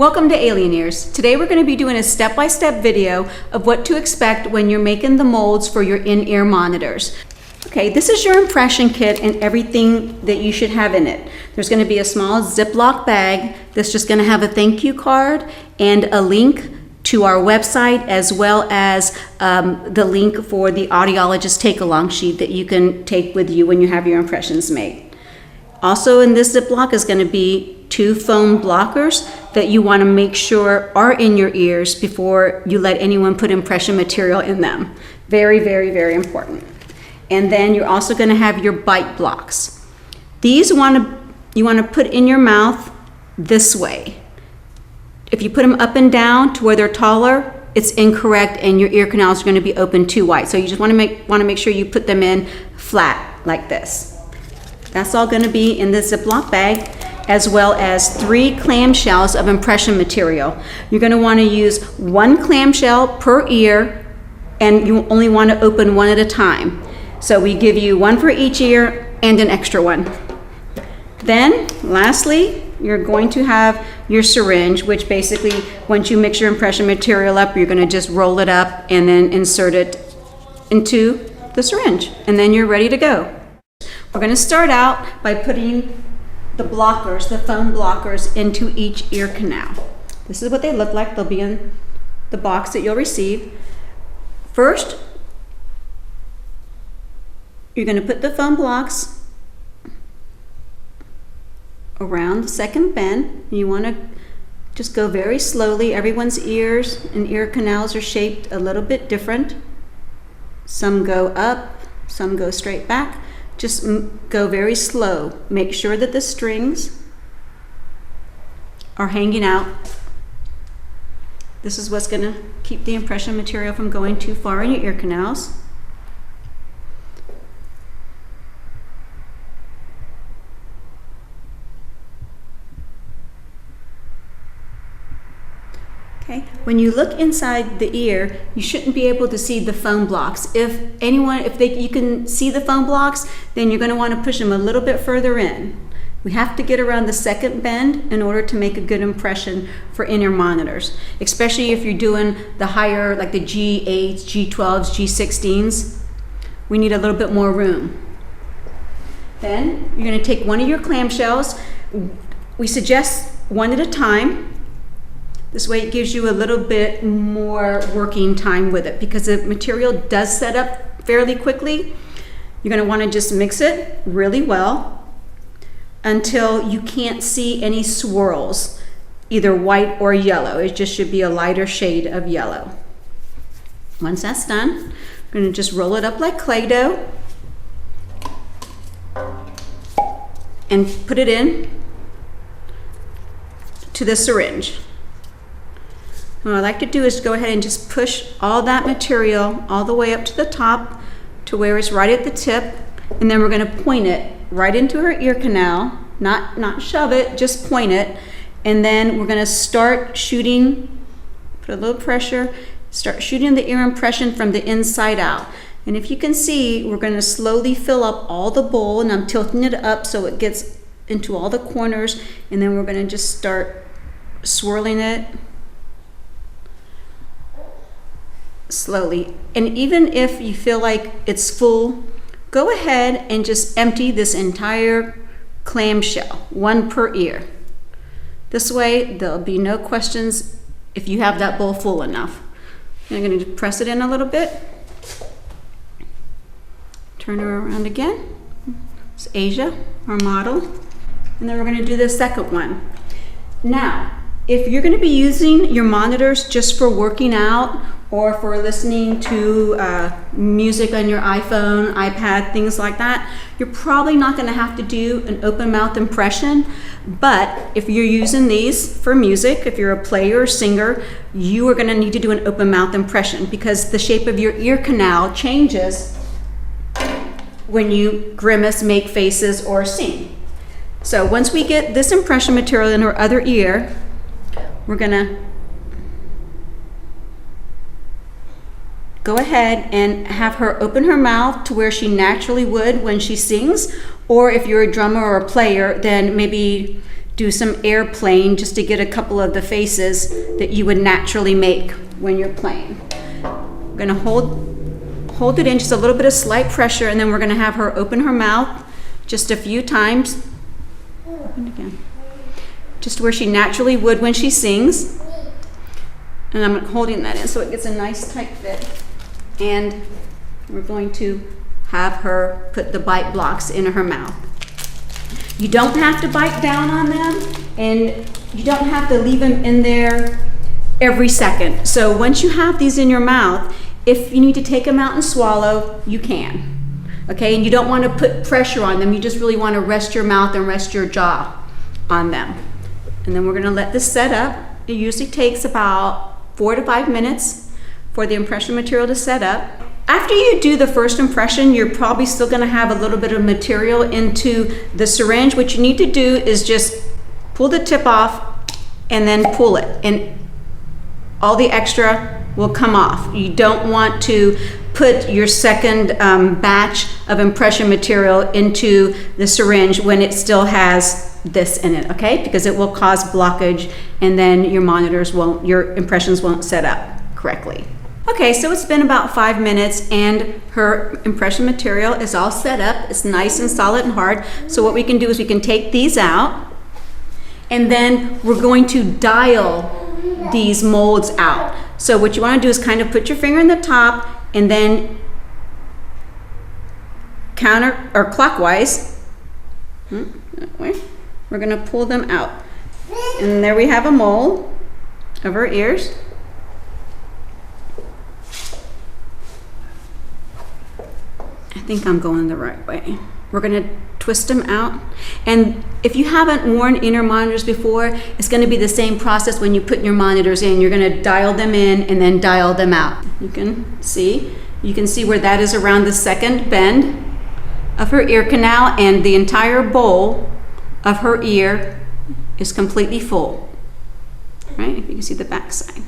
Welcome to Alien Ears. Today we're going to be doing a step-by-step video of what to expect when you're making the molds for your in-ear monitors. Okay, this is your impression kit and everything that you should have in it. There's going to be a small Ziploc bag that's just going to have a thank you card and a link to our website, as well as the link for the audiologist take-along sheet that you can take with you when you have your impressions made. Also in this Ziploc is going to be 2 foam blockers that you want to make sure are in your ears before you let anyone put impression material in them. Very, very, very important. And then you're also going to have your bite blocks. These you want to put in your mouth this way. If you put them up and down to where they're taller, it's incorrect and your ear canals are going to be open too wide. So you just want to make sure you put them in flat like this. That's all going to be in this Ziploc bag, as well as 3 clamshells of impression material. You're going to want to use 1 clamshell per ear, and you only want to open 1 at a time. So we give you 1 for each ear and an extra one. Then, lastly, you're going to have your syringe, which basically, once you mix your impression material up, you're going to just roll it up and then insert it into the syringe, and then you're ready to go. We're going to start out by putting the blockers, the foam blockers, into each ear canal. This is what they look like. They'll be in the box that you'll receive. First, you're going to put the foam blocks around the second bend. You want to just go very slowly. Everyone's ears and ear canals are shaped a little bit different. Some go up, some go straight back. Just go very slow. Make sure that the strings are hanging out. This is what's going to keep the impression material from going too far in your ear canals. Okay. When you look inside the ear, you shouldn't be able to see the foam blocks. If you can see the foam blocks, then you're going to want to push them a little bit further in. We have to get around the second bend in order to make a good impression for in-ear monitors, especially if you're doing the higher, like the G8s, G12s, G16s. We need a little bit more room. Then you're going to take one of your clamshells. We suggest 1 at a time. This way it gives you a little bit more working time with it, because the material does set up fairly quickly. You're going to want to just mix it really well until you can't see any swirls, either white or yellow. It just should be a lighter shade of yellow. Once that's done, we're going to just roll it up like clay dough and put it in to the syringe. What I like to do is go ahead and just push all that material all the way up to the top to where it's right at the tip, and then we're going to point it right into her ear canal, not shove it, just point it, and then we're going to start shooting, put a little pressure, start shooting the ear impression from the inside out. And if you can see, we're going to slowly fill up all the bowl, and I'm tilting it up so it gets into all the corners, and then we're going to just start swirling it slowly. And even if you feel like it's full, go ahead and just empty this entire clamshell, 1 per ear. This way there'll be no questions if you have that bowl full enough. I'm going to press it in a little bit, turn her around again. It's Asia, our model, and then we're going to do the second one. Now, if you're going to be using your monitors just for working out or for listening to music on your iPhone, iPad, things like that, you're probably not going to have to do an open mouth impression. But if you're using these for music, if you're a player or singer, you are going to need to do an open mouth impression, because the shape of your ear canal changes when you grimace, make faces, or sing. So once we get this impression material in her other ear, we're going to go ahead and have her open her mouth to where she naturally would when she sings. Or if you're a drummer or a player, then maybe do some airplane just to get a couple of the faces that you would naturally make when you're playing. We're gonna hold it in, just a little bit of slight pressure, and then we're gonna have her open her mouth just a few times. And again, just where she naturally would when she sings. And I'm holding that in so it gets a nice tight fit. And we're going to have her put the bite blocks in her mouth. You don't have to bite down on them, and you don't have to leave them in there every second. So once you have these in your mouth, if you need to take them out and swallow, you can. Okay, and you don't want to put pressure on them. You just really want to rest your mouth and rest your jaw on them. And then we're going to let this set up. It usually takes about 4 to 5 minutes for the impression material to set up. After you do the first impression, you're probably still going to have a little bit of material into the syringe. What you need to do is just pull the tip off and then pull it, and all the extra will come off. You don't want to put your second batch of impression material into the syringe when it still has this in it, okay? Because it will cause blockage, and then your impressions won't set up correctly. Okay, so it's been about 5 minutes and her impression material is all set up. It's nice and solid and hard. So what we can do is we can take these out, and then we're going to dial these molds out. So what you want to do is kind of put your finger in the top and then counter or clockwise, that way, we're going to pull them out. And there we have a mold of her ears. I think I'm going the right way. We're gonna twist them out. And if you haven't worn in-ear monitors before, it's gonna be the same process when you put your monitors in. You're gonna dial them in and then dial them out. You can see where that is around the second bend of her ear canal, and the entire bowl of her ear is completely full. Right, if you can see the back side.